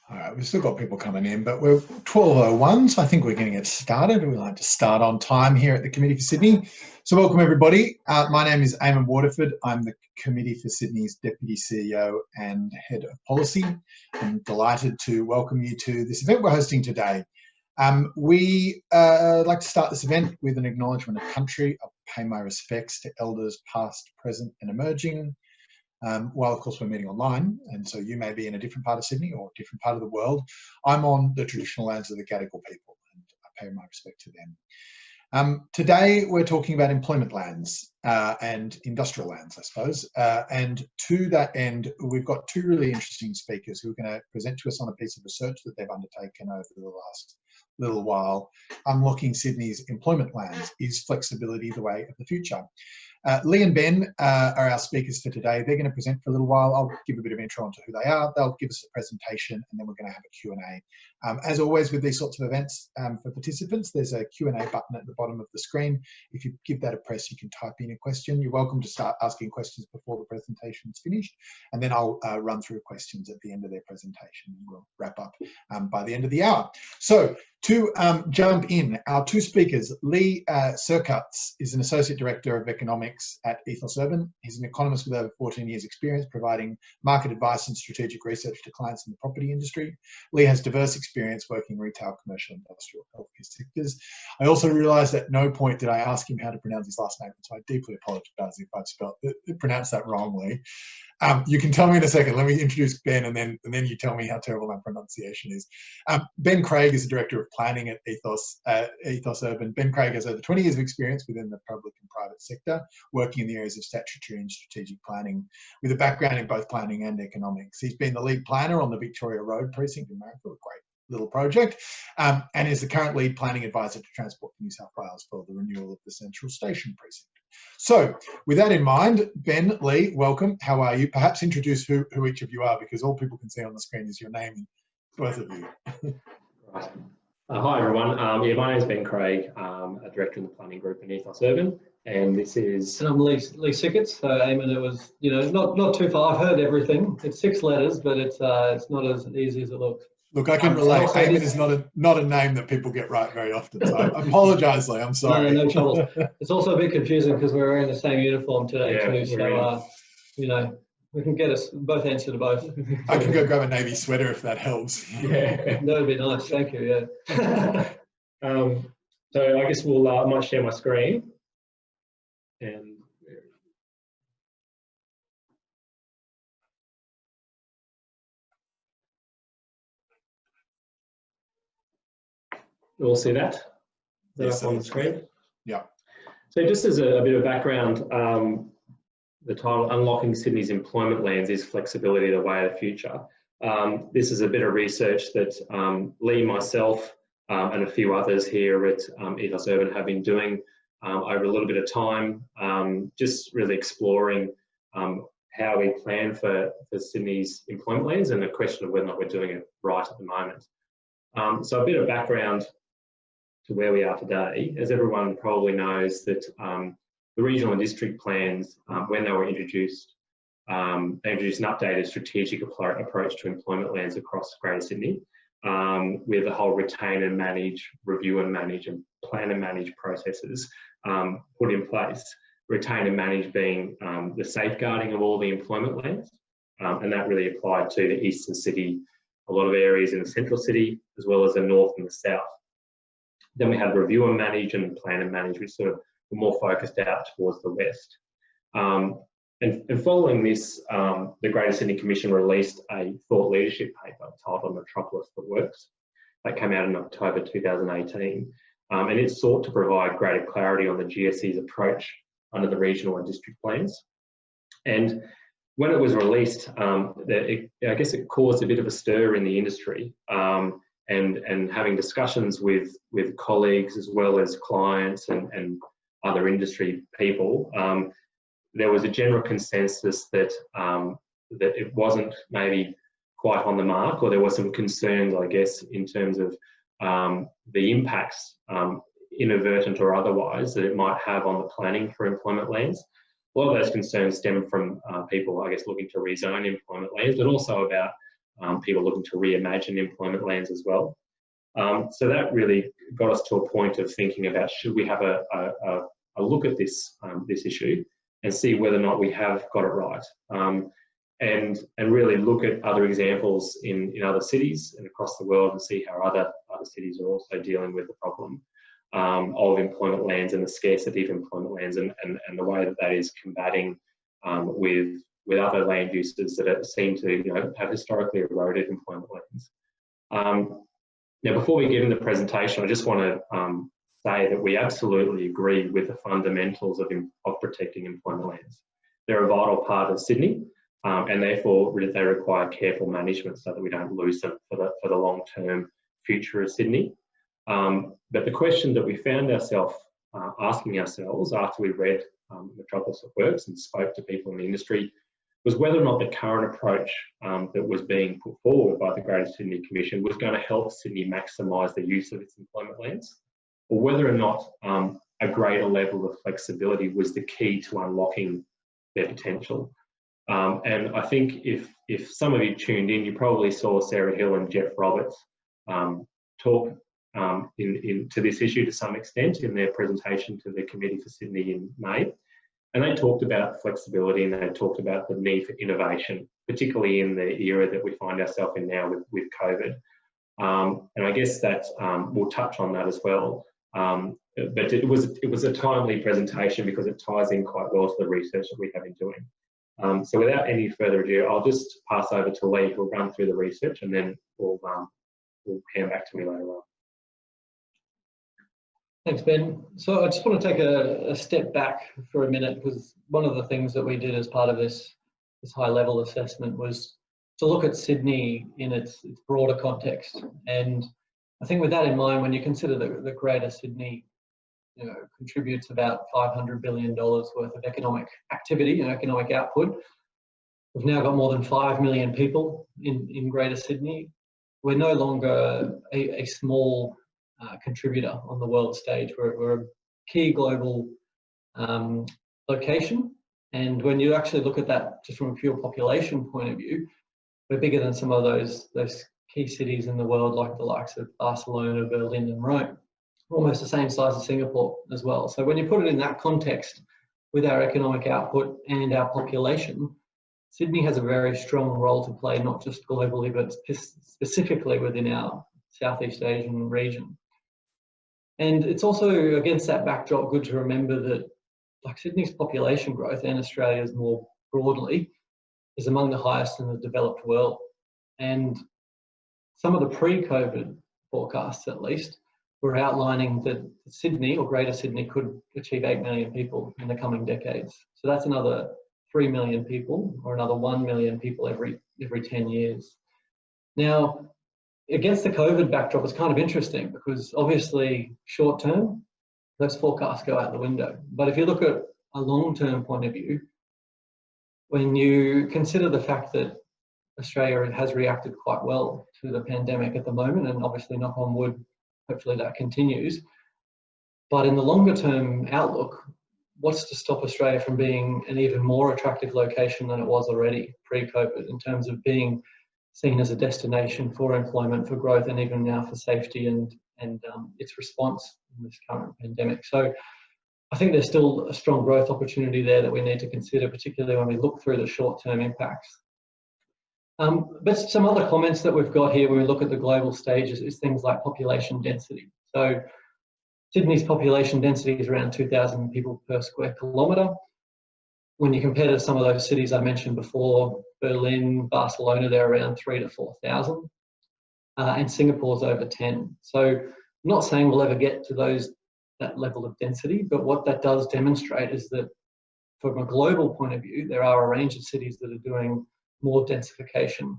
All right, we've still got people coming in, but we're 12:01, so I think we're going to get started. We like to start on time here at the Committee for Sydney. So welcome everybody. My name is Eamon Waterford. I'm the Committee for Sydney's Deputy CEO and Head of Policy. I'm delighted to welcome you to this event we're hosting today. We like to start this event with an acknowledgement of country. I'll pay my respects to elders past, present and emerging. While of course we're meeting online, and so you may be in a different part of Sydney or a different part of the world, I'm on the traditional lands of the Gadigal people, and I pay my respect to them. Today we're talking about employment lands and industrial lands, I suppose, and to that end we've got two really interesting speakers who are going to present to us on a piece of research that they've undertaken over the last little while. Unlocking Sydney's employment lands, is flexibility the way of the future? Lee and Ben are our speakers for today. They're going to present for a little while. I'll give a bit of intro onto who they are. They'll give us a presentation and then we're going to have a Q&A. As always with these sorts of events for participants, there's a Q&A button at the bottom of the screen. If you give that a press, you can type in a question. You're welcome to start asking questions before the presentation is finished, and then I'll run through questions at the end of their presentation and we'll wrap up by the end of the hour. So to jump in, our two speakers, Lee Cikuts is an Associate Director of Economics at Ethos Urban. He's an economist with over 14 years experience providing market advice and strategic research to clients in the property industry. Lee has diverse experience working in retail, commercial, industrial, healthcare sectors. I also realised at no point did I ask him how to pronounce his last name, so I deeply apologise if I've pronounced that wrongly. You can tell me in a second. Let me introduce Ben, and then you tell me how terrible my pronunciation is. Ben Craig is the Director of Planning at Ethos Urban. Ben Craig has over 20 years of experience within the public and private sector, working in the areas of statutory and strategic planning, with a background in both planning and economics. He's been the lead planner on the Victoria Road precinct in Marrickville, a great little project, and is the current lead planning advisor to Transport for New South Wales for the renewal of the Central Station precinct. So with that in mind, Ben, Lee, welcome. How are you? Perhaps introduce who each of you are, because all people can see on the screen is your name, both of you. Right. Hi everyone. My name is Ben Craig, a Director in the Planning Group in Ethos Urban, and this is... And I'm Lee Cikuts. Eamon, it was, not too far. I've heard everything. It's 6 letters, but it's not as easy as it looks. Look, I can relate. Eamon is not a name that people get right very often, so I apologise, Lee. I'm sorry. No trouble. It's also a bit confusing because we're wearing the same uniform today too. So, we can get us both answer to both. I can go grab a navy sweater if that helps. Yeah, that would be nice. Thank you. Yeah. So I guess I might share my screen, and you all see that? Yes, up on the screen. Yeah. So just as a bit of background, the title, Unlocking Sydney's Employment Lands, is flexibility the way of the future. This is a bit of research that Lee, myself, and a few others here at Ethos Urban have been doing over a little bit of time, just really exploring how we plan for Sydney's employment lands, and the question of whether or not we're doing it right at the moment. So a bit of background to where we are today. As everyone probably knows, that the regional and district plans, when they were introduced, they introduced an updated strategic approach to employment lands across Greater Sydney, with the whole retain and manage, review and manage, and plan and manage processes put in place. Retain and manage being the safeguarding of all the employment lands, and that really applied to the eastern city, a lot of areas in the central city, as well as the north and the south. Then we had review and manage and plan and manage, which sort of were more focused out towards the west. And following this, the Greater Sydney Commission released a thought leadership paper titled Metropolis That Works. That came out in October 2018, and it sought to provide greater clarity on the GSE's approach under the regional and district plans. And when it was released, I guess it caused a bit of a stir in the industry, and having discussions with colleagues as well as clients and other industry people, there was a general consensus that that it wasn't maybe quite on the mark, or there were some concerns, I guess, in terms of the impacts, inadvertent or otherwise, that it might have on the planning for employment lands. A lot of those concerns stem from people, I guess, looking to rezone employment lands, but also about people looking to reimagine employment lands as well. So that really got us to a point of thinking about, should we have a look at this issue and see whether or not we have got it right, and really look at other examples in other cities and across the world and see how other cities are also dealing with the problem of employment lands and the scarcity of employment lands, and the way that is combating with other land uses that seem to have historically eroded employment lands. Now, before we get into the presentation, I just want to say that we absolutely agree with the fundamentals of protecting employment lands. They're a vital part of Sydney, and therefore they require careful management so that we don't lose them for the long-term future of Sydney. But the question that we found ourselves asking ourselves after we read Metropolis at Works and spoke to people in the industry was whether or not the current approach that was being put forward by the Greater Sydney Commission was going to help Sydney maximise the use of its employment lands, or whether or not a greater level of flexibility was the key to unlocking their potential. And I think if some of you tuned in, you probably saw Sarah Hill and Jeff Roberts talk to this issue to some extent in their presentation to the Committee for Sydney in May. And they talked about flexibility, and they talked about the need for innovation, particularly in the era that we find ourselves in now with COVID. And I guess that we'll touch on that as well. But it was a timely presentation because it ties in quite well to the research that we have been doing. So without any further ado, I'll just pass over to Lee, who'll run through the research, and then we'll hand back to me later on. Thanks, Ben. So I just want to take a step back for a minute, because one of the things that we did as part of this high-level assessment was to look at Sydney in its broader context. And I think with that in mind, when you consider the Greater Sydney contributes about $500 billion worth of economic activity and economic output, we've now got more than 5 million people in Greater Sydney. We're no longer a small contributor on the world stage. We're a key global location, and when you actually look at that just from a pure population point of view, we're bigger than some of those key cities in the world, like the likes of Barcelona, Berlin and Rome. We're almost the same size as Singapore as well. So when you put it in that context with our economic output and our population, Sydney has a very strong role to play, not just globally, but specifically within our Southeast Asian region. And it's also, against that backdrop, good to remember that like Sydney's population growth, and Australia's more broadly, is among the highest in the developed world. And some of the pre-COVID forecasts, at least, were outlining that Sydney, or Greater Sydney, could achieve 8 million people in the coming decades. So that's another 3 million people, or another 1 million people every 10 years. Now, against the COVID backdrop, it's kind of interesting because obviously short term, those forecasts go out the window. But if you look at a long-term point of view, when you consider the fact that Australia has reacted quite well to the pandemic at the moment, and obviously, knock on wood, hopefully that continues. But in the longer term outlook, what's to stop Australia from being an even more attractive location than it was already pre-COVID, in terms of being seen as a destination for employment, for growth, and even now for safety and its response in this current pandemic. So I think there's still a strong growth opportunity there that we need to consider, particularly when we look through the short-term impacts. But some other comments that we've got here when we look at the global stages is things like population density. So Sydney's population density is around 2,000 people per square kilometre. When you compare to some of those cities I mentioned before, Berlin, Barcelona, they're around 3,000 to 4,000, and Singapore's over 10. So I'm not saying we'll ever get to that level of density, but what that does demonstrate is that from a global point of view, there are a range of cities that are doing more densification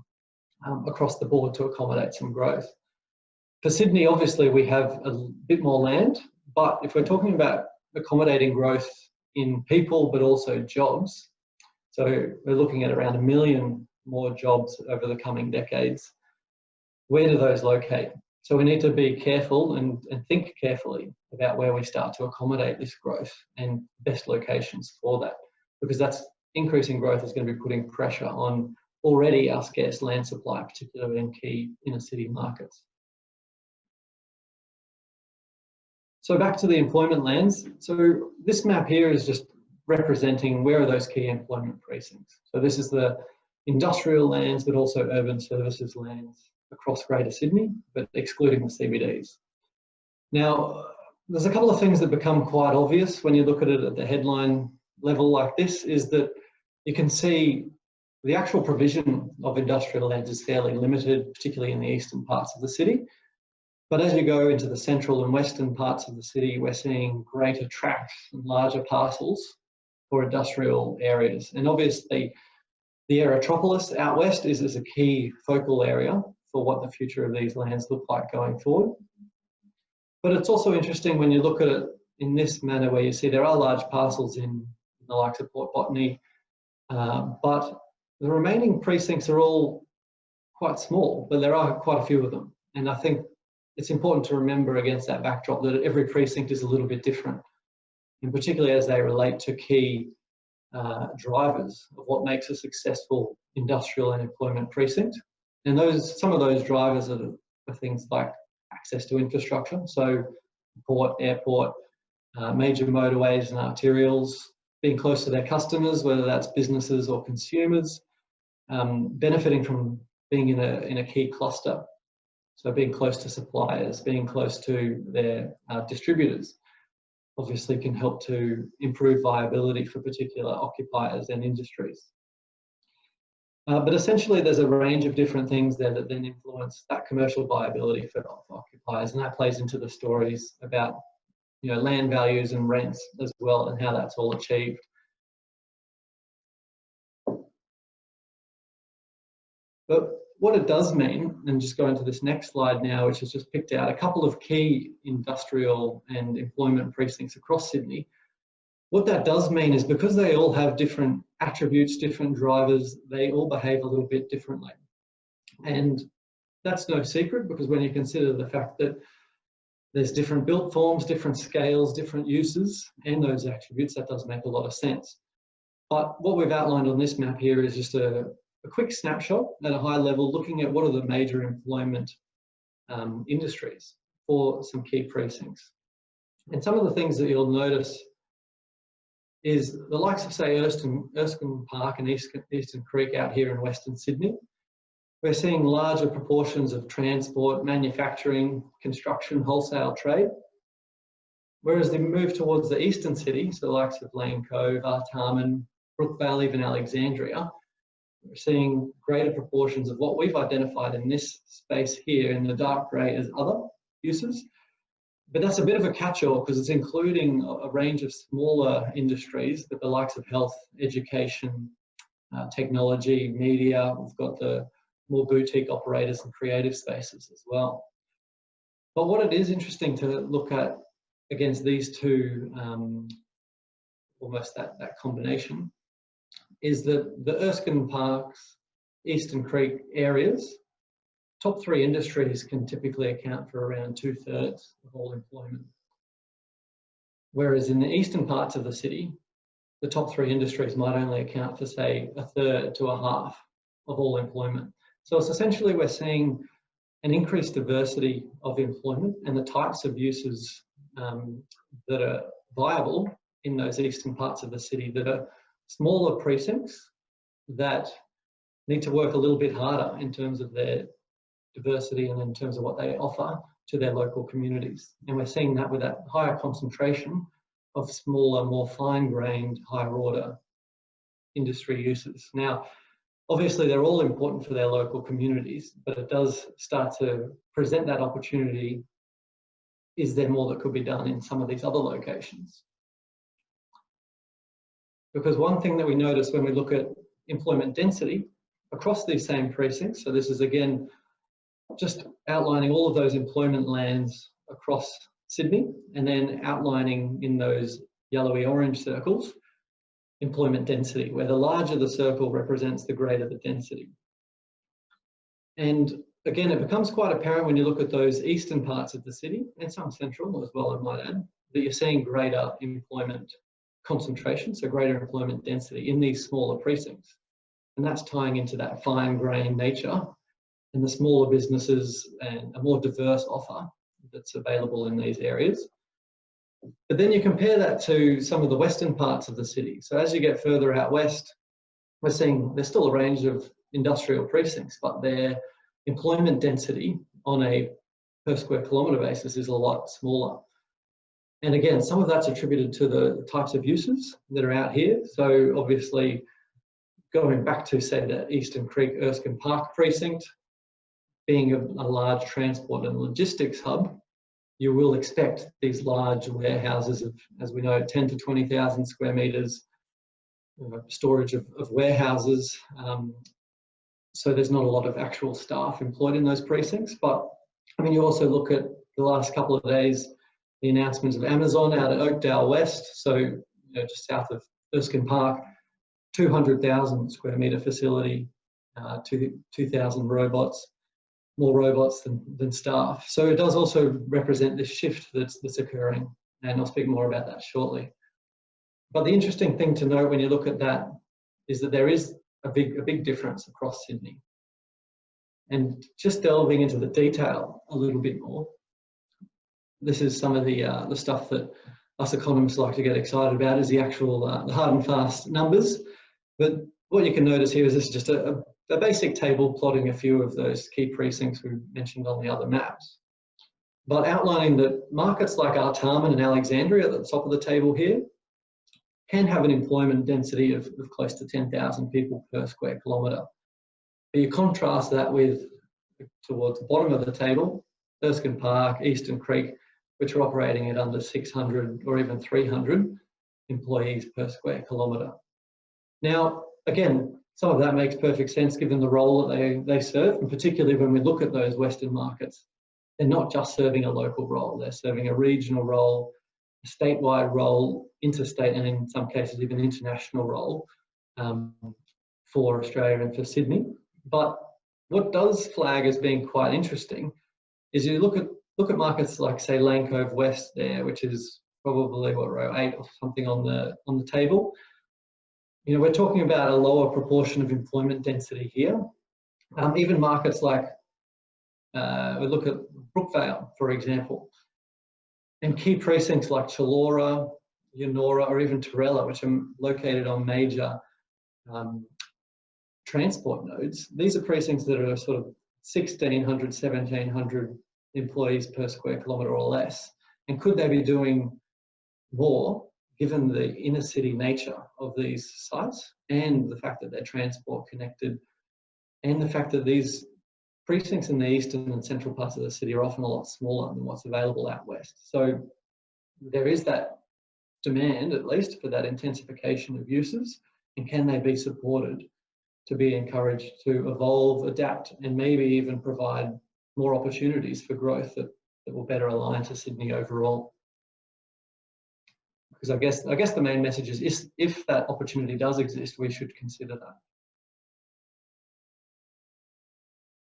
across the board to accommodate some growth. For Sydney, obviously, we have a bit more land, but if we're talking about accommodating growth in people, but also jobs, so we're looking at around 1 million more jobs over the coming decades. Where do those locate? So we need to be careful and think carefully about where we start to accommodate this growth and best locations for that, because that's increasing growth is going to be putting pressure on already our scarce land supply, particularly in key inner city markets. So back to the employment lands. So this map here is just representing where are those key employment precincts. So this is the industrial lands, but also urban services lands across Greater Sydney, but excluding the CBDs. Now, there's a couple of things that become quite obvious when you look at it at the headline level like this, is that you can see the actual provision of industrial lands is fairly limited, particularly in the eastern parts of the city. But as you go into the central and western parts of the city, we're seeing greater tracts and larger parcels for industrial areas. And obviously, the Aerotropolis out west is a key focal area for what the future of these lands look like going forward. But it's also interesting when you look at it in this manner, where you see there are large parcels in the likes of Port Botany, but the remaining precincts are all quite small, but there are quite a few of them. And I think it's important to remember against that backdrop that every precinct is a little bit different, and particularly as they relate to key drivers of what makes a successful industrial and employment precinct. And some of those drivers are things like access to infrastructure, so port, airport, major motorways and arterials, being close to their customers, whether that's businesses or consumers, benefiting from being in a key cluster. So being close to suppliers, being close to their distributors, obviously can help to improve viability for particular occupiers and industries. But essentially there's a range of different things there that then influence that commercial viability for occupiers, and that plays into the stories about land values and rents as well, and how that's all achieved. But what it does mean, and just going to this next slide now, which has just picked out a couple of key industrial and employment precincts across Sydney, what that does mean is because they all have different attributes, different drivers, they all behave a little bit differently. And that's no secret, because when you consider the fact that there's different built forms, different scales, different uses, and those attributes, that does make a lot of sense. But what we've outlined on this map here is just a quick snapshot at a high level, looking at what are the major employment industries for some key precincts. And some of the things that you'll notice is the likes of, say, Erskine Park and Eastern Creek out here in Western Sydney. We're seeing larger proportions of transport, manufacturing, construction, wholesale trade. Whereas they move towards the eastern city, so the likes of Lane Cove, Artarmon, Brookvale, even Alexandria, we're seeing greater proportions of what we've identified in this space here in the dark grey as other uses. But that's a bit of a catch-all, because it's including a range of smaller industries, but the likes of health, education, technology, media. We've got the more boutique operators and creative spaces as well. But what it is interesting to look at against these two, almost that combination, is that the Erskine Parks, Eastern Creek areas, top three industries can typically account for around 2/3 of all employment. Whereas in the eastern parts of the city, the top three industries might only account for, say, 1/3 to 1/2 of all employment. So it's essentially we're seeing an increased diversity of employment and the types of uses that are viable in those eastern parts of the city that are smaller precincts that need to work a little bit harder in terms of their diversity and in terms of what they offer to their local communities. And we're seeing that with that higher concentration of smaller, more fine-grained, higher-order industry uses. Now, obviously, they're all important for their local communities, but it does start to present that opportunity. Is there more that could be done in some of these other locations? Because one thing that we notice when we look at employment density across these same precincts, so this is again just outlining all of those employment lands across Sydney, and then outlining in those yellowy orange circles employment density, where the larger the circle represents, the greater the density. And again, it becomes quite apparent when you look at those eastern parts of the city, and some central as well, I might add, that you're seeing greater employment concentration, so greater employment density in these smaller precincts. And that's tying into that fine grain nature and the smaller businesses and a more diverse offer that's available in these areas. But then you compare that to some of the western parts of the city. So as you get further out west, we're seeing there's still a range of industrial precincts, but their employment density on a per square kilometre basis is a lot smaller. And again, some of that's attributed to the types of uses that are out here. So obviously, going back to, say, the Eastern Creek Erskine Park precinct, being a large transport and logistics hub, you will expect these large warehouses of, as we know, 10 to 20,000 square metres, storage of warehouses. So there's not a lot of actual staff employed in those precincts. But I mean, you also look at the last couple of days, the announcements of Amazon out at Oakdale West, so just south of Erskine Park, 200,000 square metre facility, 2,000 robots, more robots than staff. So it does also represent this shift that's occurring, and I'll speak more about that shortly. But the interesting thing to note when you look at that is that there is a big difference across Sydney. And just delving into the detail a little bit more, this is some of the stuff that us economists like to get excited about, is the actual the hard and fast numbers. But what you can notice here is this is just a basic table plotting a few of those key precincts we mentioned on the other maps, but outlining that markets like Artarmon and Alexandria at the top of the table here can have an employment density of close to 10,000 people per square kilometre. But you contrast that with, towards the bottom of the table, Erskine Park, Eastern Creek, which are operating at under 600 or even 300 employees per square kilometre. Now, again, some of that makes perfect sense given the role that they serve, and particularly when we look at those Western markets. They're not just serving a local role, they're serving a regional role, a statewide role, interstate, and in some cases even international role for Australia and for Sydney. But what does flag as being quite interesting is you look at markets like, say, Lane Cove West there, which is probably what, row 8 or something on the table. We're talking about a lower proportion of employment density here. Even markets like, we look at Brookvale, for example, and key precincts like Chullora, Yennora, or even Torella, which are located on major transport nodes. These are precincts that are sort of 1,600, 1,700 employees per square kilometre or less. And could they be doing more, given the inner city nature of these sites and the fact that they're transport connected, and the fact that these precincts in the eastern and central parts of the city are often a lot smaller than what's available out west. So there is that demand, at least, for that intensification of uses, and can they be supported to be encouraged to evolve, adapt, and maybe even provide more opportunities for growth that will better align to Sydney overall. Because I guess the main message is if that opportunity does exist, we should consider that.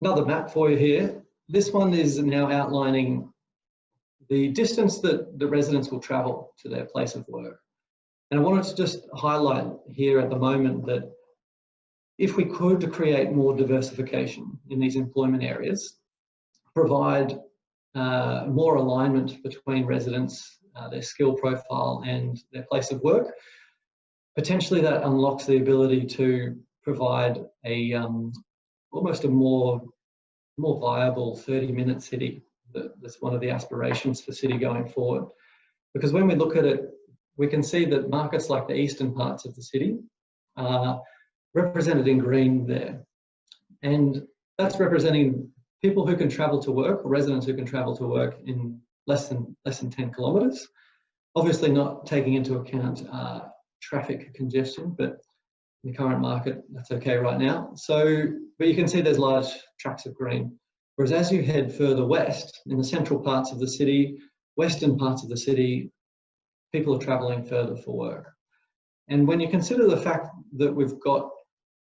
Another map for you here. This one is now outlining the distance that the residents will travel to their place of work. And I wanted to just highlight here at the moment that if we could create more diversification in these employment areas, provide more alignment between residents, their skill profile and their place of work, potentially that unlocks the ability to provide a almost a more viable 30-minute city. That's one of the aspirations for City going forward. Because when we look at it, we can see that markets like the eastern parts of the city are represented in green there. And that's representing people who can travel to work, or residents who can travel to work in less than 10 kilometres. Obviously not taking into account traffic congestion, but in the current market, that's okay right now. So, but you can see there's large tracts of green. Whereas as you head further west, in the central parts of the city, western parts of the city, people are travelling further for work. And when you consider the fact that we've got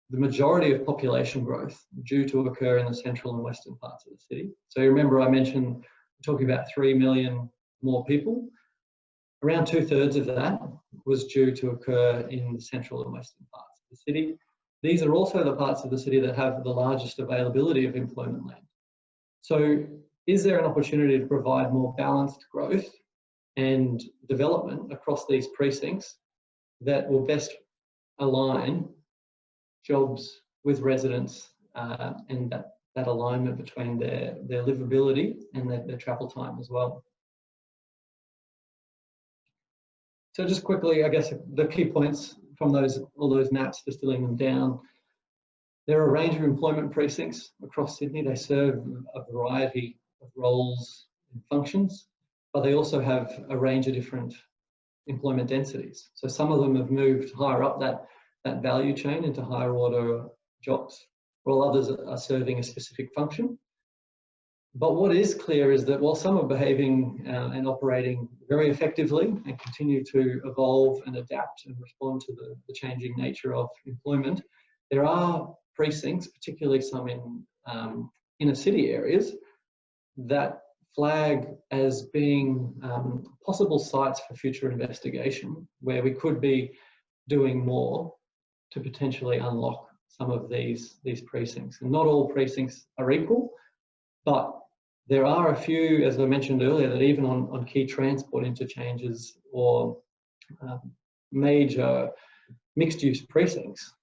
the majority of population growth due to occur in the central and western parts of the city. So you remember I mentioned we're talking about 3 million more people. Around 2/3 of that was due to occur in the central and western parts of the city. these are also the parts of the city that have the largest availability of employment land. So is there an opportunity to provide more balanced growth and development across these precincts that will best align jobs with residents and that alignment between their livability and their travel time as well? So just quickly, I guess the key points from all those maps, distilling them down. There are a range of employment precincts across Sydney. They serve a variety of roles and functions, but they also have a range of different employment densities. So some of them have moved higher up that value chain into higher order jobs, while others are serving a specific function. But what is clear is that while some are behaving and operating very effectively and continue to evolve and adapt and respond to the changing nature of employment, there are precincts, particularly some in inner city areas, that flag as being possible sites for future investigation, where we could be doing more to potentially unlock some of these precincts. And not all precincts are equal, but there are a few, as I mentioned earlier, that even on key transport interchanges or major mixed-use precincts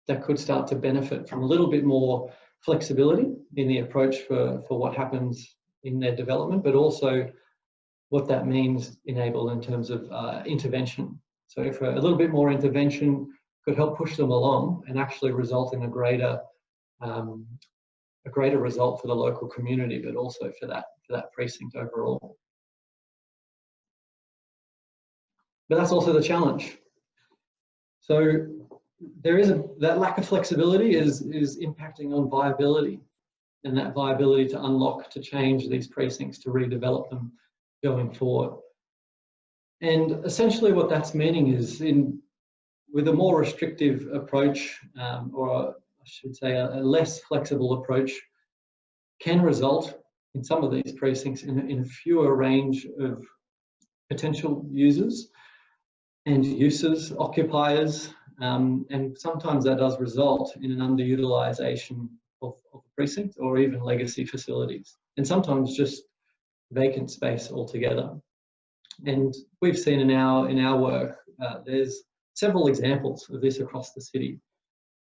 that could start to benefit from a little bit more flexibility in the approach for what happens in their development, but also what that means enable in terms of intervention. So if a little bit more intervention could help push them along and actually result in a greater result for the local community, but also for that precinct overall. But that's also the challenge. So there is that lack of flexibility is impacting on viability, and that viability to unlock, to change these precincts, to redevelop them going forward. And essentially what that's meaning is with a more restrictive approach, or I should say a less flexible approach, can result in some of these precincts in a fewer range of potential users and uses, occupiers, and sometimes that does result in an underutilisation of the precinct or even legacy facilities, and sometimes just vacant space altogether. And we've seen in our work, there's several examples of this across the city,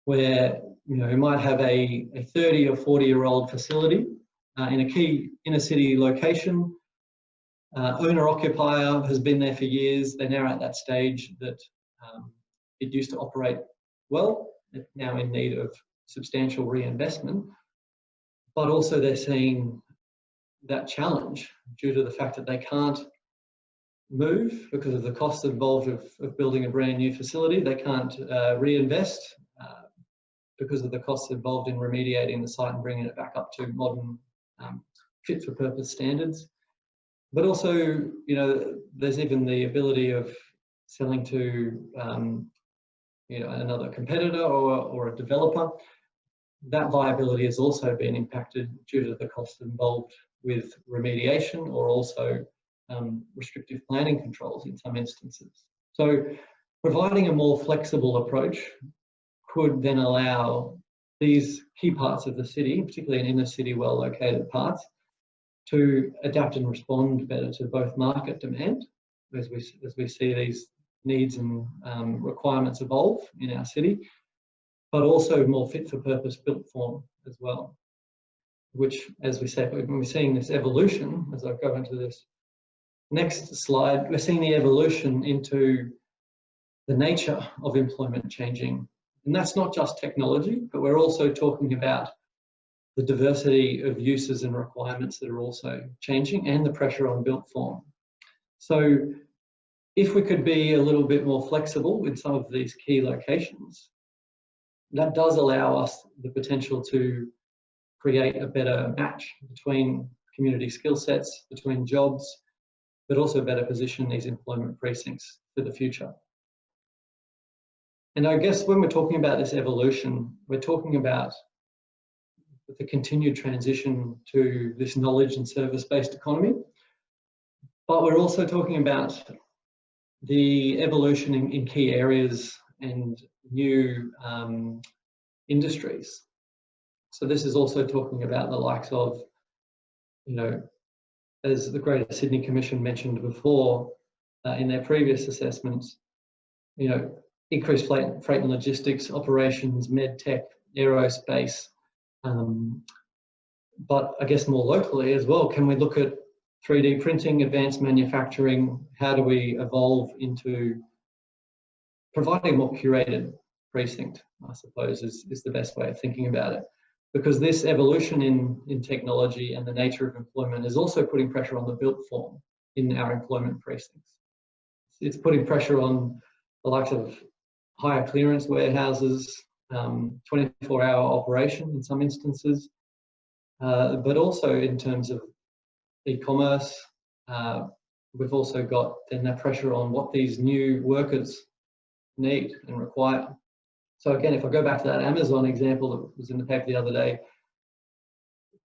where you might have a 30 or 40-year-old facility in a key inner city location. Owner-occupier has been there for years. They're now at that stage that it used to operate well. It's now in need of substantial reinvestment, but also they're seeing that challenge due to the fact that they can't move because of the cost involved of building a brand new facility. They can't reinvest because of the costs involved in remediating the site and bringing it back up to modern fit for purpose standards. But also, there's even the ability of selling to another competitor or a developer. That viability has also been impacted due to the cost involved with remediation, or also restrictive planning controls in some instances. So providing a more flexible approach could then allow these key parts of the city, particularly in inner city well located parts, to adapt and respond better to both market demand as we see these needs and requirements evolve in our city, but also more fit for purpose built form as well, which, as we said, when we're seeing this evolution, as I go into this next slide, we're seeing the evolution into the nature of employment changing. And that's not just technology, but we're also talking about the diversity of uses and requirements that are also changing, and the pressure on built form. So if we could be a little bit more flexible in some of these key locations, that does allow us the potential to create a better match between community skill sets, between jobs, but also better position these employment precincts for the future. And I guess when we're talking about this evolution, we're talking about the continued transition to this knowledge and service-based economy, but we're also talking about the evolution in key areas and new industries. So this is also talking about the likes of, you know, as the Greater Sydney Commission mentioned before in their previous assessments, you know, increased freight and logistics, operations, med tech, aerospace, but I guess more locally as well, can we look at 3D printing, advanced manufacturing? How do we evolve into providing a more curated precinct, I suppose, is the best way of thinking about it. Because this evolution in technology and the nature of employment is also putting pressure on the built form in our employment precincts. It's putting pressure on the likes of higher clearance warehouses, 24-hour operation in some instances, but also in terms of e-commerce. We've also got then that pressure on what these new workers need and require. So again, if I go back to that Amazon example that was in the paper the other day,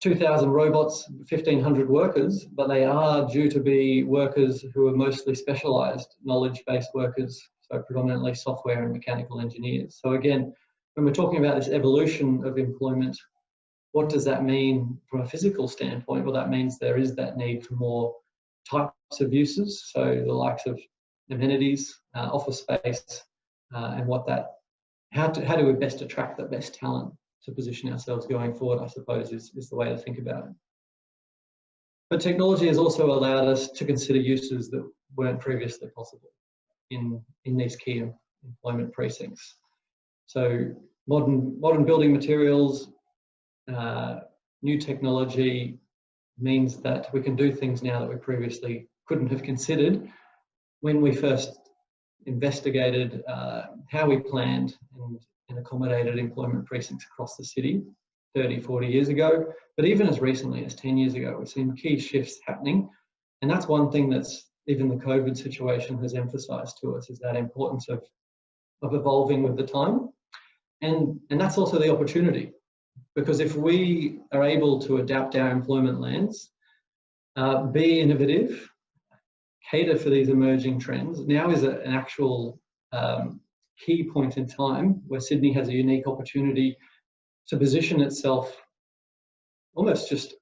2,000 robots, 1,500 workers, but they are due to be workers who are mostly specialised, knowledge-based workers, so predominantly software and mechanical engineers. So again, when we're talking about this evolution of employment, what does that mean from a physical standpoint? Well, that means there is that need for more types of uses, so the likes of amenities, office space, and what that, how do we best attract the best talent to position ourselves going forward, I suppose, is the way to think about it. But technology has also allowed us to consider uses that weren't previously possible in these key employment precincts. So modern building materials, new technology means that we can do things now that we previously couldn't have considered when we first investigated how we planned and accommodated employment precincts across the city 30, 40 years ago. But even as recently as 10 years ago, we've seen key shifts happening. And that's one thing that's even the COVID situation has emphasised to us, is that importance of evolving with the time. And that's also the opportunity, because if we are able to adapt our employment lands, be innovative, cater for these emerging trends, now is an actual key point in time where Sydney has a unique opportunity to position itself almost just,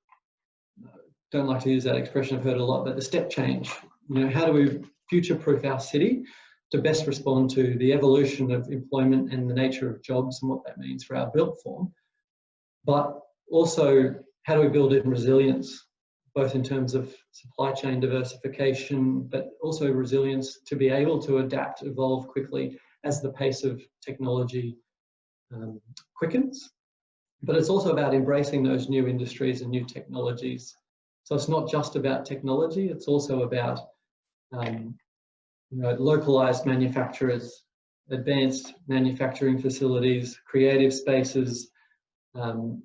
don't like to use that expression, I've heard a lot, but the step change. You know, how do we future-proof our city to best respond to the evolution of employment and the nature of jobs and what that means for our built form? But also, how do we build in resilience, both in terms of supply chain diversification, but also resilience to be able to adapt, evolve quickly as the pace of technology quickens. But it's also about embracing those new industries and new technologies. So it's not just about technology, it's also about localized manufacturers, advanced manufacturing facilities, creative spaces, and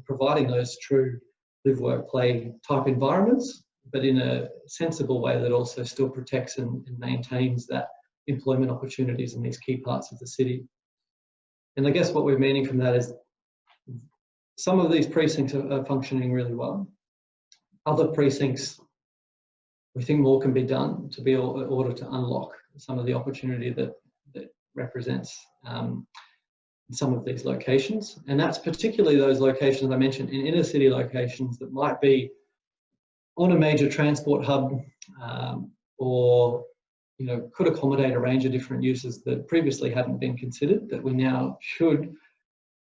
providing those true live, work, play type environments, but in a sensible way that also still protects and maintains that employment opportunities in these key parts of the city. And I guess what we're meaning from that is some of these precincts are functioning really well. Other precincts, we think more can be done to be in order to unlock some of the opportunity that represents some of these locations. And that's particularly those locations I mentioned in inner city locations that might be on a major transport hub or could accommodate a range of different uses that previously hadn't been considered, that we now should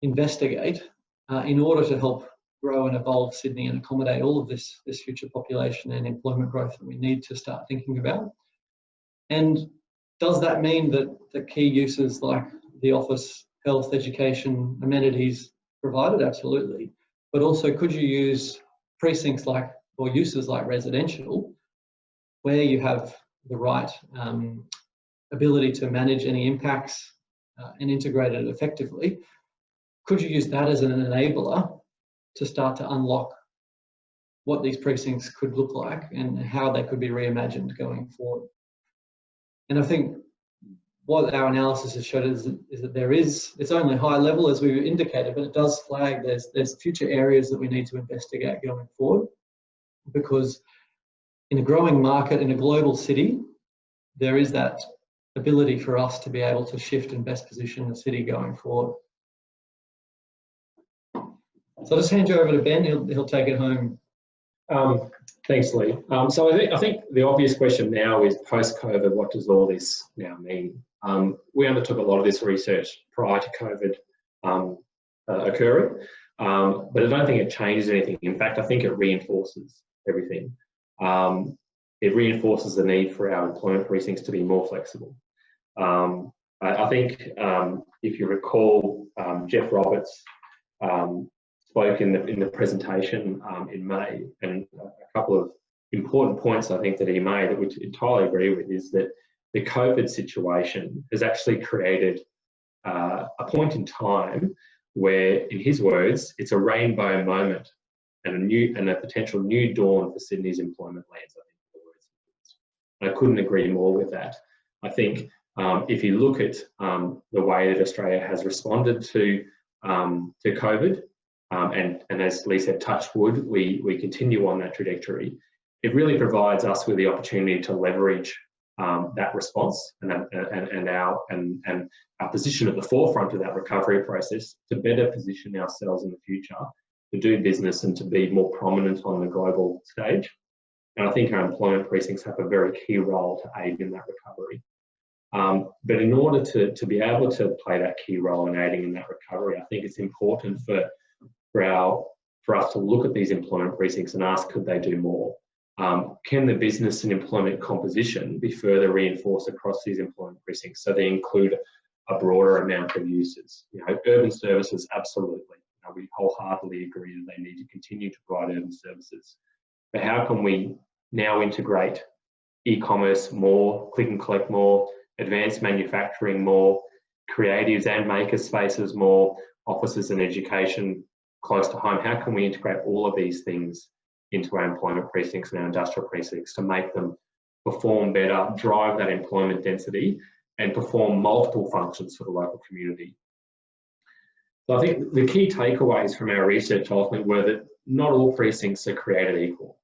investigate in order to help grow and evolve Sydney and accommodate all of this future population and employment growth that we need to start thinking about. And does that mean that the key uses like the office, health, education, amenities provided? Absolutely. But also, could you use precincts like, or uses like residential, where you have the right ability to manage any impacts and integrate it effectively? Could you use that as an enabler to start to unlock what these precincts could look like and how they could be reimagined going forward? And I think what our analysis has showed is that it's only high level as we indicated, but it does flag there's future areas that we need to investigate going forward, because in a growing market, in a global city, there is that ability for us to be able to shift and best position the city going forward. So I'll just hand you over to Ben. He'll take it home. Thanks, Lee. So I think the obvious question now is, post-COVID, what does all this now mean? We undertook a lot of this research prior to COVID occurring, but I don't think it changes anything. In fact, I think it reinforces everything. It reinforces the need for our employment precincts to be more flexible. I think if you recall, Jeff Roberts spoke in the presentation in May, and a couple of important points I think that he made that we entirely agree with is that the COVID situation has actually created a point in time where, in his words, it's a rainbow moment and a potential new dawn for Sydney's employment lands. I think the words. And I couldn't agree more with that. I think if you look at the way that Australia has responded to COVID, and as Lee said, touch wood, we continue on that trajectory. It really provides us with the opportunity to leverage that response and our position at the forefront of that recovery process to better position ourselves in the future to do business and to be more prominent on the global stage. And I think our employment precincts have a very key role to aid in that recovery. But in order to be able to play that key role in aiding in that recovery, I think it's important for us to look at these employment precincts and ask, could they do more? Can the business and employment composition be further reinforced across these employment precincts so they include a broader amount of users? You know, urban services, absolutely. You know, we wholeheartedly agree that they need to continue to provide urban services. But how can we now integrate e-commerce more, click and collect more, advanced manufacturing more, creatives and maker spaces more, offices and education close to home? How can we integrate all of these things into our employment precincts and our industrial precincts to make them perform better, drive that employment density, and perform multiple functions for the local community? So I think the key takeaways from our research ultimately were that not all precincts are created equal.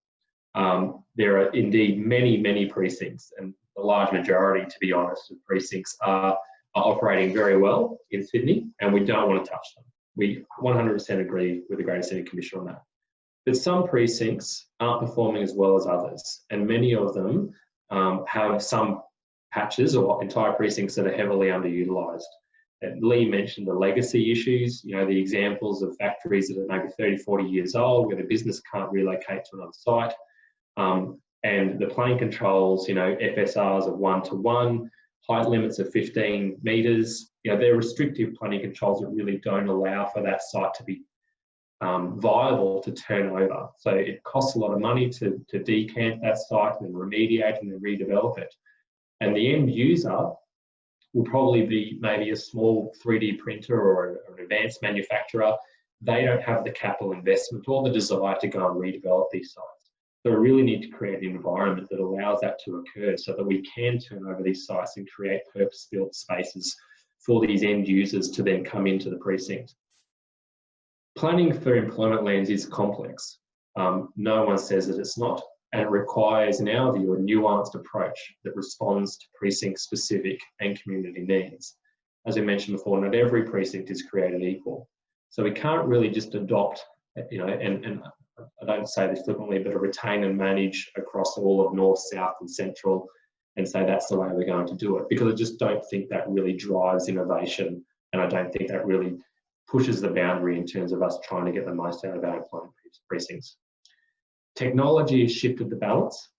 There are indeed many precincts, and the large majority, to be honest, of precincts are operating very well in Sydney, and we don't want to touch them. We 100% agree with the Greater Sydney Commission on that. But some precincts aren't performing as well as others, and many of them have some patches or entire precincts that are heavily underutilised. Lee mentioned the legacy issues, you know, the examples of factories that are maybe 30, 40 years old where the business can't relocate to another site. And the planning controls, you know, FSRs of 1-to-1, height limits of 15 metres, you know, they're restrictive planning controls that really don't allow for that site to be viable to turn over. So it costs a lot of money to decant that site and then remediate and then redevelop it. And the end user will probably be maybe a small 3D printer or an advanced manufacturer. They don't have the capital investment or the desire to go and redevelop these sites. So we really need to create an environment that allows that to occur so that we can turn over these sites and create purpose-built spaces for these end users to then come into the precinct. Planning for employment lands is complex. No one says that it's not, and it requires, in our view, a nuanced approach that responds to precinct-specific and community needs. As I mentioned before, not every precinct is created equal. So we can't really just adopt, you know, and I don't say this flippantly, but a retain and manage across all of North, South and Central and say that's the way we're going to do it, because I just don't think that really drives innovation, and I don't think that really pushes the boundary in terms of us trying to get the most out of our employment precincts. Technology has shifted the balance.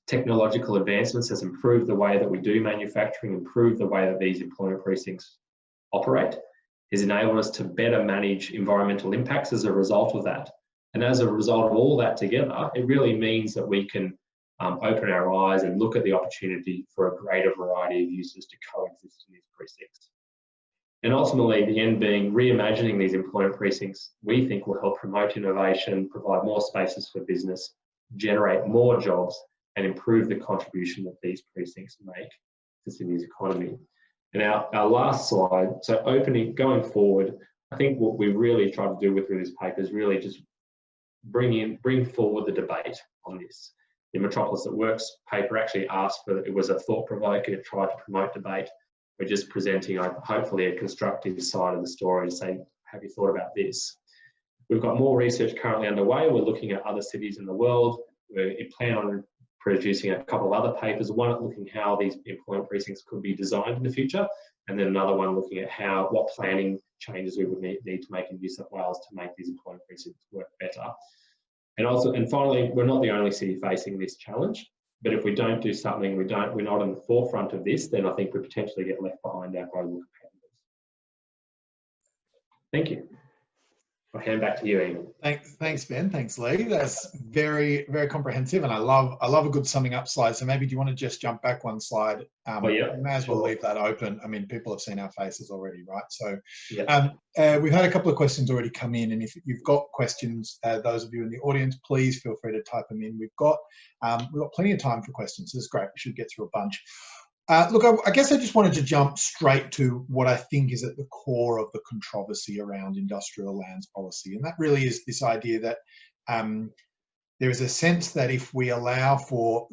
Technological advancements has improved the way that we do manufacturing, improved the way that these employment precincts operate, has enabled us to better manage environmental impacts as a result of that. And as a result of all that together, it really means that we can open our eyes and look at the opportunity for a greater variety of uses to coexist in these precincts. And ultimately, the end being reimagining these employment precincts, we think will help promote innovation, provide more spaces for business, generate more jobs, and improve the contribution that these precincts make to Sydney's economy. And our last slide, so going forward, I think what we really try to do with this paper is really just bring forward the debate on this. the Metropolis at Works paper actually asked for, it was a thought provoker, it tried to promote debate. We're just presenting hopefully a constructive side of the story to say, have you thought about this? We've got more research currently underway. We're looking at other cities in the world. We plan on producing a couple of other papers, one at looking how these employment precincts could be designed in the future, and then another one looking at what planning changes we would need to make in New South Wales to make these employment precincts work better. And finally, we're not the only city facing this challenge, but if we don't do something, we're not on the forefront of this, then I think we potentially get left behind our global competitors. Thank you. I'll hand back to you, Ian. Thanks, Ben. Thanks, Lee. That's very, very comprehensive, and I love a good summing up slide. So maybe do you want to just jump back one slide? Yeah, may as well leave that open. I mean, people have seen our faces already, right? So yeah. we've had a couple of questions already come in, and if you've got questions, those of you in the audience, please feel free to type them in. We've got plenty of time for questions. This is great. We should get through a bunch. Look, I guess I just wanted to jump straight to what I think is at the core of the controversy around industrial lands policy. And that really is this idea that there is a sense that if we allow for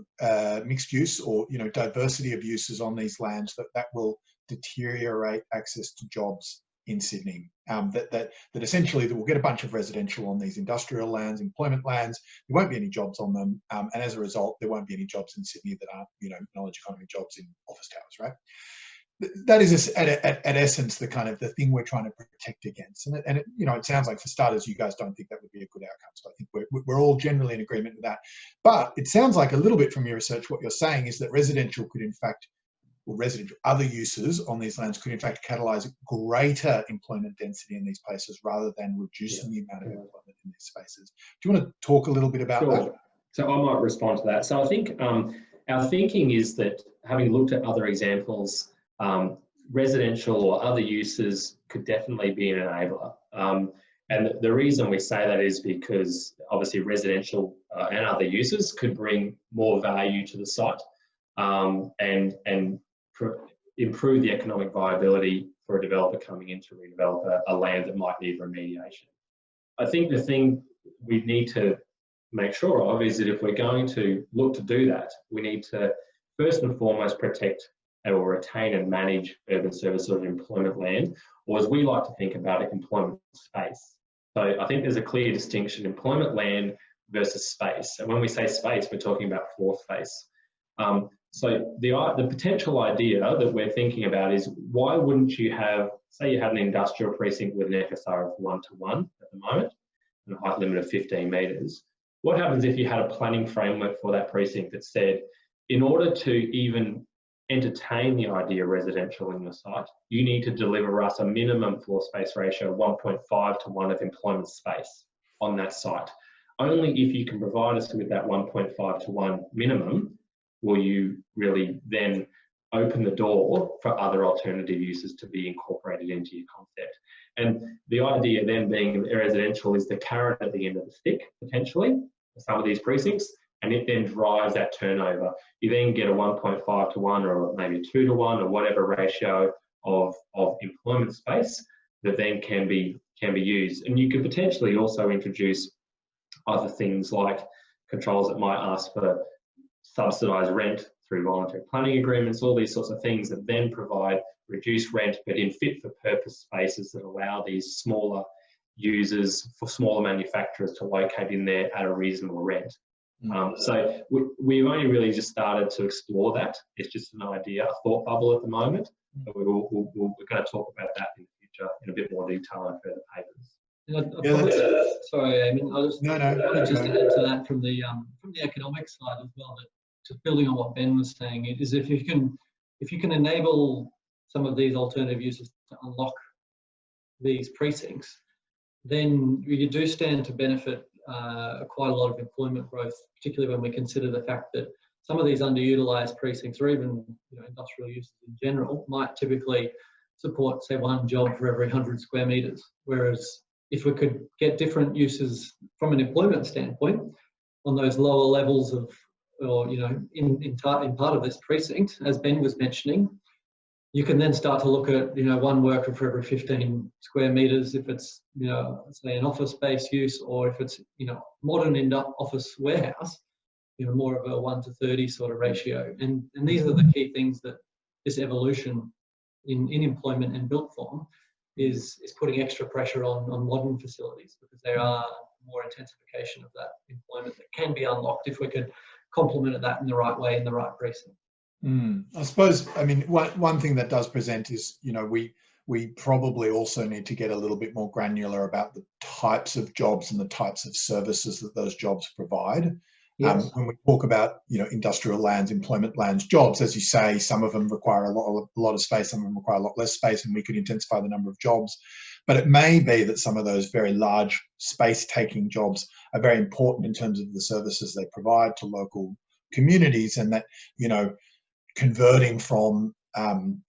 mixed use or diversity of uses on these lands, that will deteriorate access to jobs in Sydney. That essentially that we'll get a bunch of residential on these industrial lands, employment lands. There won't be any jobs on them, and as a result, there won't be any jobs in Sydney that aren't knowledge economy jobs in office towers, right? That is at essence the kind of the thing we're trying to protect against. And it sounds like for starters, you guys don't think that would be a good outcome. So I think we're all generally in agreement with that. But it sounds like a little bit from your research, what you're saying is that residential could in fact, or residential other uses on these lands could in fact catalyse greater employment density in these places rather than reducing the amount of employment in these spaces. Do you want to talk a little bit about that? So I might respond to that. So I think our thinking is that having looked at other examples, residential or other uses could definitely be an enabler. And the reason we say that is because obviously residential and other uses could bring more value to the site and improve the economic viability for a developer coming in to redevelop a land that might need remediation. I think the thing we need to make sure of is that if we're going to look to do that, we need to first and foremost protect or retain and manage urban services or employment land, or as we like to think about it, employment space. So I think there's a clear distinction, employment land versus space. And when we say space, we're talking about floor space. So the potential idea that we're thinking about is why wouldn't you have, say you had an industrial precinct with an FSR of 1:1 at the moment, and a height limit of 15 metres. What happens if you had a planning framework for that precinct that said, in order to even entertain the idea of residential in the site, you need to deliver us a minimum floor space ratio of 1.5 to 1 of employment space on that site. Only if you can provide us with that 1.5 to 1 minimum will you really then open the door for other alternative uses to be incorporated into your concept. And the idea then being residential is the carrot at the end of the stick, potentially, for some of these precincts, and it then drives that turnover. You then get a 1.5 to 1 or maybe 2 to 1 or whatever ratio of employment space that then can be used. And you could potentially also introduce other things like controls that might ask for subsidised rent through voluntary planning agreements, all these sorts of things that then provide reduced rent, but in fit for purpose spaces that allow these smaller users, for smaller manufacturers to locate in there at a reasonable rent. So we've only really just started to explore that. It's just an idea, a thought bubble at the moment, but we're going to talk about that in the future in a bit more detail in further papers. Sorry, I mean, I'll just add to that from the economic side as well. That just building on what Ben was saying, is if you can enable some of these alternative uses to unlock these precincts, then you do stand to benefit quite a lot of employment growth, particularly when we consider the fact that some of these underutilised precincts, or even industrial uses in general, might typically support, say, 1 job for every 100 square metres. Whereas if we could get different uses from an employment standpoint on those lower levels of, or in part of this precinct, as Ben was mentioning, you can then start to look at 1 worker for every 15 square metres if it's say an office space use, or if it's modern office warehouse. more of a 1 to 30 sort of ratio. And these are the key things that this evolution in employment and built form is putting extra pressure on modern facilities, because there are more intensification of that employment that can be unlocked if we could complement that in the right way in the right precinct. I suppose, I mean, one thing that does present is, we probably also need to get a little bit more granular about the types of jobs and the types of services that those jobs provide. Yes. When we talk about, industrial lands, employment lands, jobs, as you say, some of them require a lot of space, some of them require a lot less space, and we could intensify the number of jobs. But it may be that some of those very large space-taking jobs are very important in terms of the services they provide to local communities, and that, converting from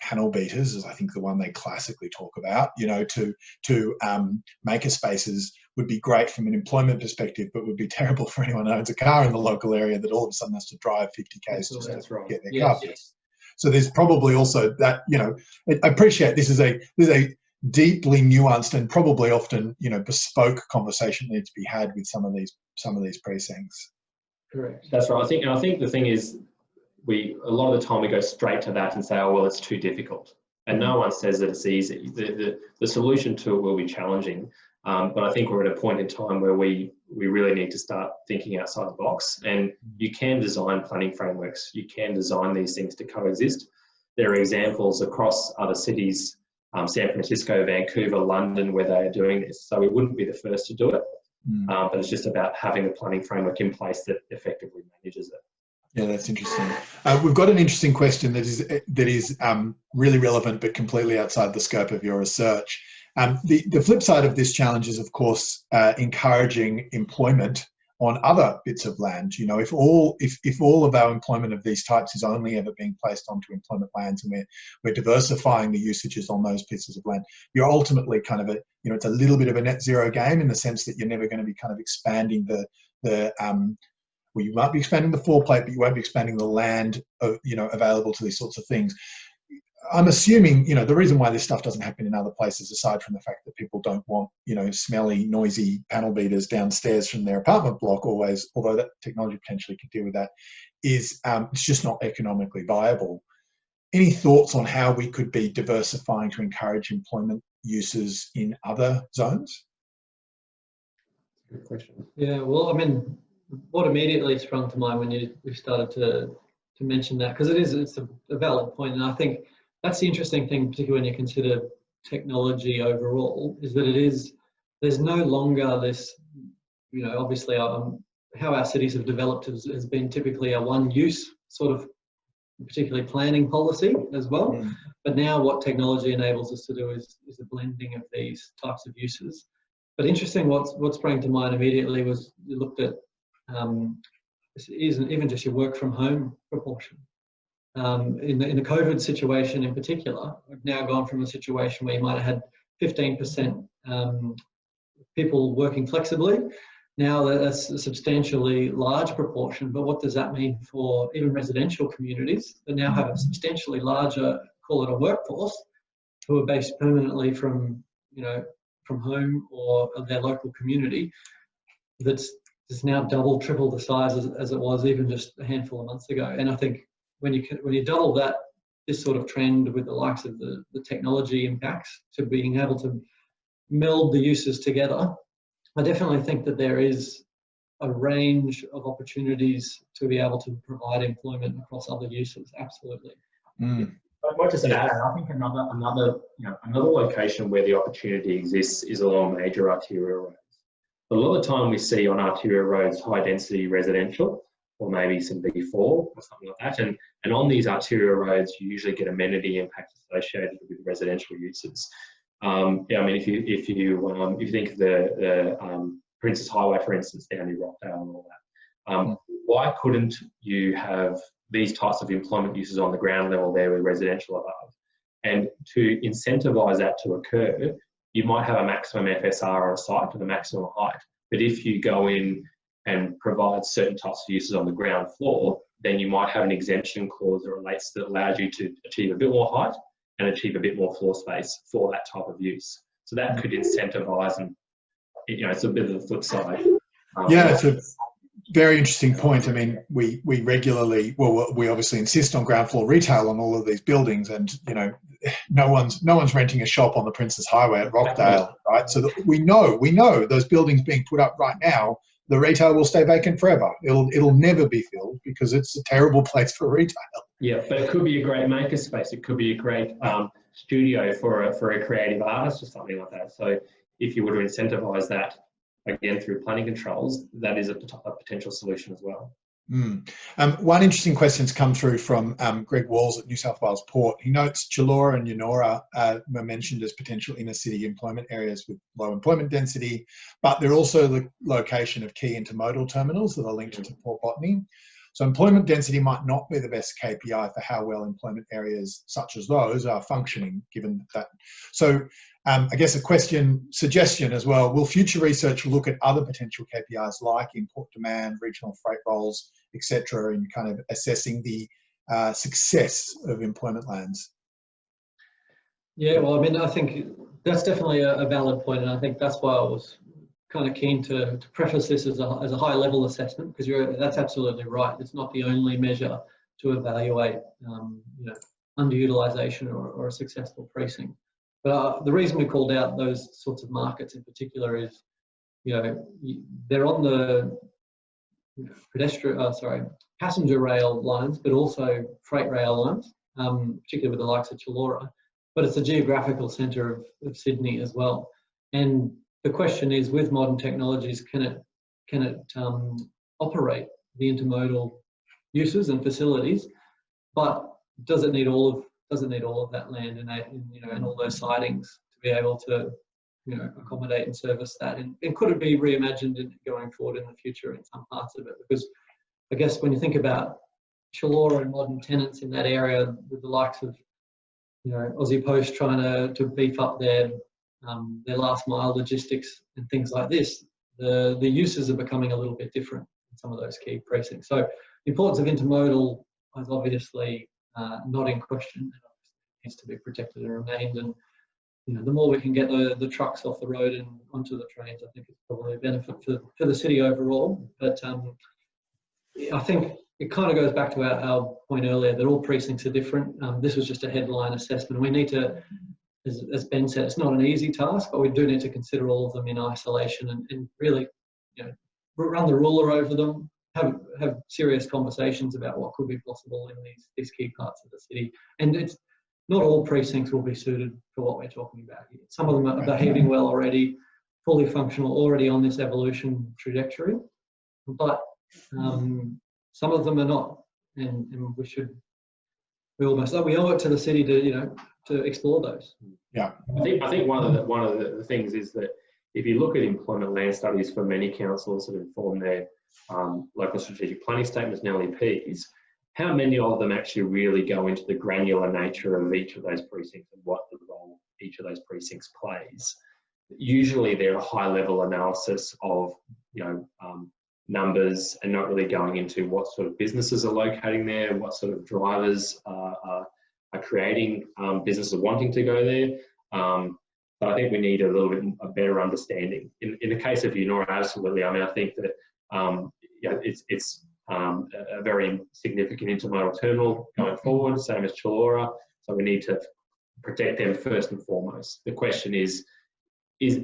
panel beaters, is I think the one they classically talk about, to maker spaces would be great from an employment perspective, but would be terrible for anyone who owns a car in the local area that all of a sudden has to drive 50 k's just to get their car fixed. So there's probably also that, I appreciate this is a deeply nuanced and probably often, bespoke conversation that needs to be had with some of these precincts. Correct. That's right. I think the thing is, a lot of the time we go straight to that and say, oh, well, it's too difficult. And no one says that it's easy. The solution to it will be challenging. But I think we're at a point in time where we really need to start thinking outside the box. And you can design planning frameworks. You can design these things to coexist. There are examples across other cities, San Francisco, Vancouver, London, where they are doing this. So we wouldn't be the first to do it. But it's just about having a planning framework in place that effectively manages it. Yeah, that's interesting. We've got an interesting question that is really relevant but completely outside the scope of your research. The flip side of this challenge is, of course, encouraging employment on other bits of land. If all of our employment of these types is only ever being placed onto employment lands, and we're diversifying the usages on those pieces of land, you're ultimately kind of it's a little bit of a net zero game, in the sense that you're never going to be kind of expanding well, you might be expanding the floor plate, but you won't be expanding the land, available to these sorts of things. I'm assuming, the reason why this stuff doesn't happen in other places, aside from the fact that people don't want, smelly, noisy panel beaters downstairs from their apartment block always, although that technology potentially could deal with that, is it's just not economically viable. Any thoughts on how we could be diversifying to encourage employment uses in other zones? Good question. Yeah, well, I mean, what immediately sprung to mind when we started to mention that, because it's a valid point, and I think that's the interesting thing, particularly when you consider technology overall, is that there's no longer this, obviously how our cities have developed has been typically a one-use sort of, particularly planning policy as well. But now what technology enables us to do is a blending of these types of uses. But interesting, what sprang to mind immediately was you looked at even just your work from home proportion. In the COVID situation in particular, we've now gone from a situation where you might have had 15% people working flexibly. Now that's a substantially large proportion, but what does that mean for even residential communities that now have a substantially larger, call it a workforce, who are based permanently from home or their local community, that's now double, triple the size as it was even just a handful of months ago. And I think when you double that, this sort of trend with the likes of the technology impacts to being able to meld the uses together, I definitely think that there is a range of opportunities to be able to provide employment across other uses. Absolutely. I might just add, I think another location where the opportunity exists is along major arterial roads. A lot of the time we see on arterial roads high density residential, or maybe some B4 or something like that. And on these arterial roads, you usually get amenity impacts associated with residential uses. I mean, if you think of the Princess Highway, for instance, down in Rockdale and all that, why couldn't you have these types of employment uses on the ground level there with residential above? And to incentivise that to occur, you might have a maximum FSR on site to the maximum height. But if you go in and provide certain types of uses on the ground floor, then you might have an exemption clause that allows you to achieve a bit more height and achieve a bit more floor space for that type of use. So that could incentivise, and it's a bit of the flip side. Very interesting point. I mean, we regularly, well, we obviously insist on ground floor retail on all of these buildings, and you know, no one's renting a shop on the Princes Highway at Rockdale, right? So we know those buildings being put up right now, the retail will stay vacant forever. It'll never be filled because it's a terrible place for retail. Yeah, but it could be a great makerspace. It could be a great studio for a creative artist or something like that. So if you were to incentivise that, again, through planning controls, that is a potential solution as well. One interesting question's come through from Greg Walls at New South Wales Port. He notes Chullora and Yennora were mentioned as potential inner city employment areas with low employment density, but they're also the location of key intermodal terminals that are linked to Port Botany. So employment density might not be the best KPI for how well employment areas such as those are functioning, given that. So I guess a suggestion as well, will future research look at other potential KPIs like import demand, regional freight roles, etc., in kind of assessing the success of employment lands? Yeah, well, I mean, I think that's definitely a valid point, and I think that's why I was kind of keen to preface this as a high level assessment, because that's absolutely right. It's not the only measure to evaluate underutilization or a successful precinct. But the reason we called out those sorts of markets in particular is, they're on the passenger rail lines, but also freight rail lines, particularly with the likes of Chullora. But it's a geographical centre of Sydney as well. And the question is, with modern technologies, can it operate the intermodal uses and facilities, but does it need all of that land and all those sidings to be able to accommodate and service that? And could it be reimagined going forward in the future in some parts of it? Because I guess when you think about Chullora and modern tenants in that area, with the likes of Aussie Post trying to beef up their last mile logistics and things like this, the uses are becoming a little bit different in some of those key precincts. So the importance of intermodal is obviously not in question. It needs to be protected and remained. And the more we can get the trucks off the road and onto the trains, I think it's probably a benefit for the city overall. But I think it kind of goes back to our point earlier that all precincts are different. This was just a headline assessment. We need to, as Ben said, it's not an easy task, but we do need to consider all of them in isolation and really run the ruler over them, have serious conversations about what could be possible in these key parts of the city. And it's not all precincts will be suited for what we're talking about here. Some of them are behaving well already, fully functional, already on this evolution trajectory, but some of them are not, and we owe it to the city to explore those. Yeah, I think one of the things is that if you look at employment land studies for many councils that inform their local strategic planning statements and LEPs, how many of them actually really go into the granular nature of each of those precincts and what the role each of those precincts plays? Usually they're a high level analysis of numbers and not really going into what sort of businesses are locating there, what sort of drivers are creating businesses wanting to go there. But I think we need a little bit a better understanding. In the case of Yennora, absolutely. I mean, I think that it's a very significant intermodal terminal going forward, same as Chullora. So we need to protect them first and foremost. The question is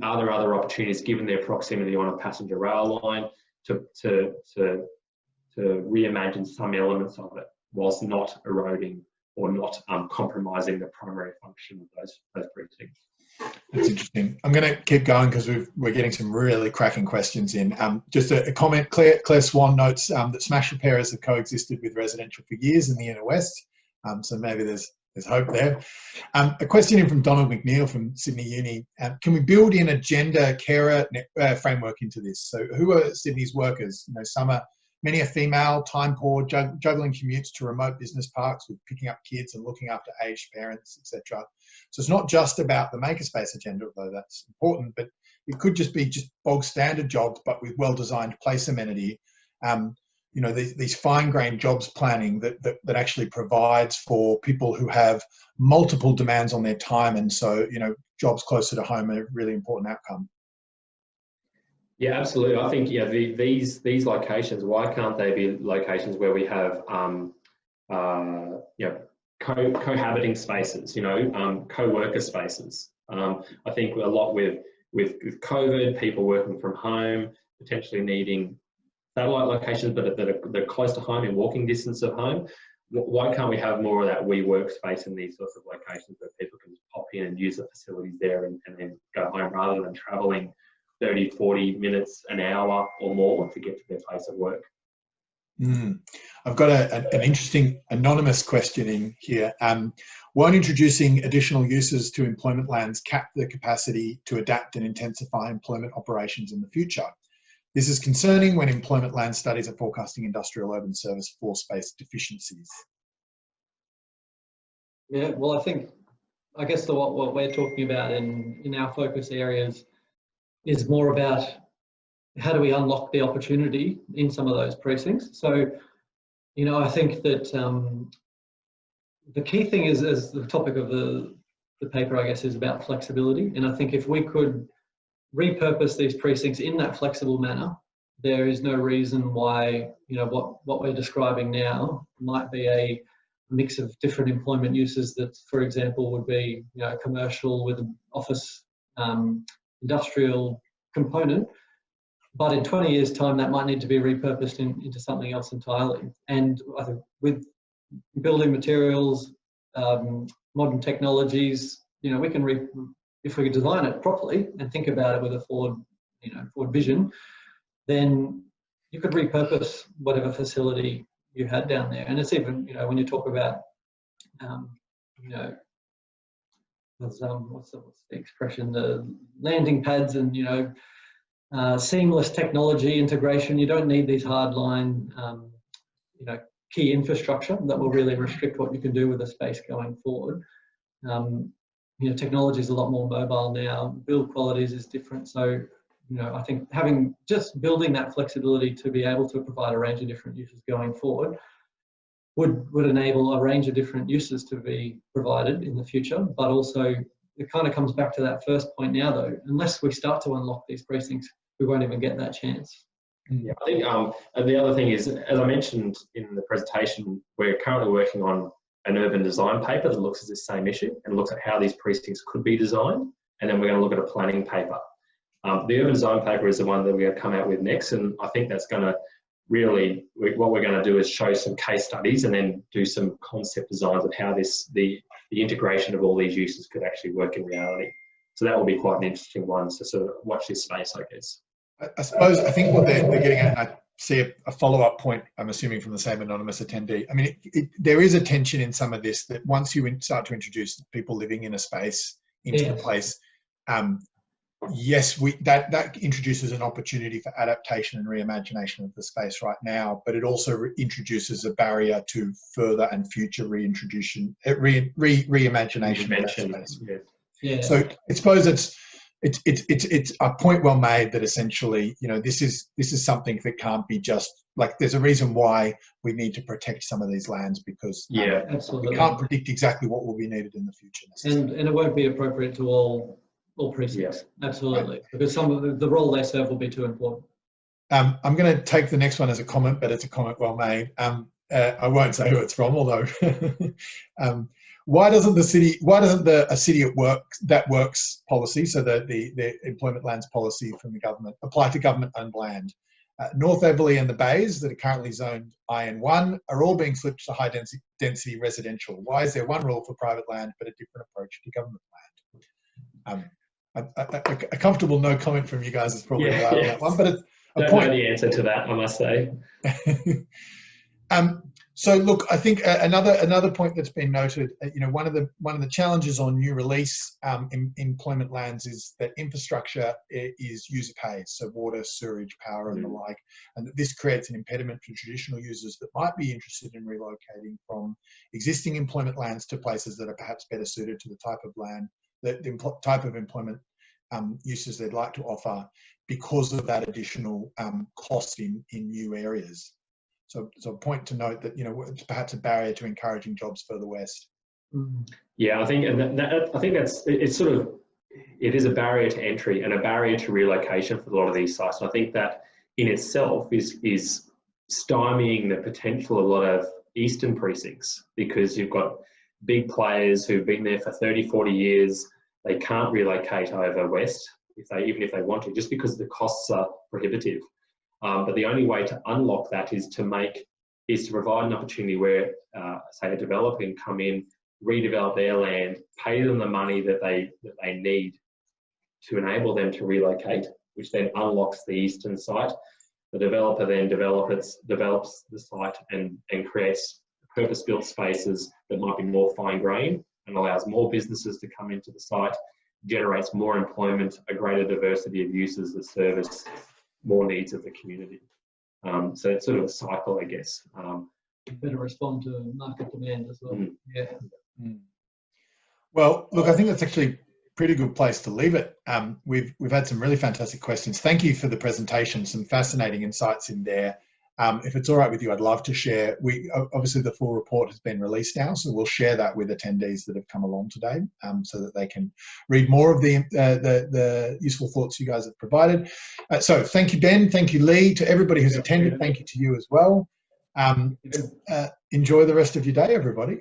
are there other opportunities, given their proximity on a passenger rail line, to reimagine some elements of it whilst not eroding or not compromising the primary function of those precincts? That's interesting. I'm going to keep going because we're getting some really cracking questions in. Just a comment, Claire Swan notes that smash repairers have coexisted with residential for years in the inner west. So maybe there's hope there. A question in from Donald McNeil from Sydney Uni. Can we build in a gender carer framework into this? So who are Sydney's workers? Many are female, time poor, juggling commutes to remote business parks with picking up kids and looking after aged parents, etc. So it's not just about the makerspace agenda, although that's important, but it could just be bog standard jobs, but with well-designed place amenity. These fine-grained jobs planning that actually provides for people who have multiple demands on their time, and so jobs closer to home are a really important outcome. Yeah, absolutely. I think these locations. Why can't they be locations where we have cohabiting spaces? Co-worker spaces. I think a lot with COVID, people working from home, potentially needing satellite locations, but that are close to home, in walking distance of home. Why can't we have more of that WeWork space in these sorts of locations where people can just pop in and use the facilities there and then go home, rather than travelling 30, 40 minutes, an hour or more to get to their place of work? I've got an interesting anonymous question in here. Won't introducing additional uses to employment lands cap the capacity to adapt and intensify employment operations in the future? This is concerning when employment land studies are forecasting industrial urban service floor space deficiencies. Yeah, well, I guess what we're talking about in our focus areas is more about how do we unlock the opportunity in some of those precincts. So, I think that the key thing is, as the topic of the paper, I guess, is about flexibility. And I think if we could repurpose these precincts in that flexible manner, there is no reason why what we're describing now might be a mix of different employment uses that, for example, would be commercial with an office industrial component, but in 20 years' time that might need to be repurposed into something else entirely. And I think with building materials, modern technologies, we can if we could design it properly and think about it with a forward vision, then you could repurpose whatever facility you had down there. And it's even, when you talk about, what's the expression, the landing pads and, seamless technology integration, you don't need these hardline, key infrastructure that will really restrict what you can do with the space going forward. Technology is a lot more mobile now. Build qualities is different. So, I think building that flexibility to be able to provide a range of different uses going forward would enable a range of different uses to be provided in the future. But also, it kind of comes back to that first point now, though. Unless we start to unlock these precincts, we won't even get that chance. Yeah, I think and the other thing is, as I mentioned in the presentation, we're currently working on an urban design paper that looks at this same issue and looks at how these precincts could be designed, and then we're going to look at a planning paper. The urban design paper is the one that we're going to come out with next, and I think that's going to really, what we're going to do is show some case studies and then do some concept designs of how the integration of all these uses could actually work in reality. So that will be quite an interesting one to sort of watch this space, I guess. I think what they're getting at, and I see a follow-up point, I'm assuming from the same anonymous attendee. I mean, there is a tension in some of this that once you start to introduce people living in a space into the place, yes, that introduces an opportunity for adaptation and reimagination of the space right now, but it also introduces a barrier to further and future reimagination of that space. Yeah. So I suppose it's a point well made that essentially, this is something that can't be just like, there's a reason why we need to protect some of these lands, because absolutely, we can't predict exactly what will be needed in the future. And it won't be appropriate to all precincts. Absolutely, right. Because some of the role they serve will be too important. I'm going to take the next one as a comment, but it's a comment well made. I won't say who it's from, although why doesn't a city that works policy, so the employment lands policy from the government, apply to government-owned land? North Everleigh and the Bays that are currently zoned IN1 are all being flipped to high density residential. Why is there one rule for private land but a different approach to government land? A comfortable no comment from you guys is probably allowed on that one, but it's a don't point. know the answer to that, I must say. So look, I think another point that's been noted, one of the challenges on new release in employment lands is that infrastructure is user pays, so water, sewage, power, and the like, and that this creates an impediment for traditional users that might be interested in relocating from existing employment lands to places that are perhaps better suited to the type of land, the type of employment uses they'd like to offer, because of that additional cost in new areas. So a point to note that it's perhaps a barrier to encouraging jobs further west. Yeah, I think, and I think it's sort of it is a barrier to entry and a barrier to relocation for a lot of these sites. And I think that in itself is stymieing the potential of a lot of eastern precincts, because you've got big players who've been there for 30, 40 years. They can't relocate over west, even if they want to, just because the costs are prohibitive. But the only way to unlock that is to provide an opportunity where, say, a developer can come in, redevelop their land, pay them the money that they need to enable them to relocate, which then unlocks the eastern site. The developer then develops the site and creates purpose-built spaces that might be more fine-grained and allows more businesses to come into the site, generates more employment, a greater diversity of uses that service more needs of the community. So it's sort of a cycle, I guess. Better respond to market demand as well. Yeah. Well, look, I think that's actually a pretty good place to leave it. We've had some really fantastic questions. Thank you for the presentation, some fascinating insights in there. If it's all right with you, I'd love to share. Obviously the full report has been released now, so we'll share that with attendees that have come along today, so that they can read more of the useful thoughts you guys have provided. So thank you, Ben. Thank you, Lee. To everybody who's attended, thank you to you as well. Enjoy the rest of your day, everybody.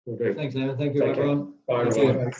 Okay. Thanks, Eamon. Thank you, everyone. Bye, everyone.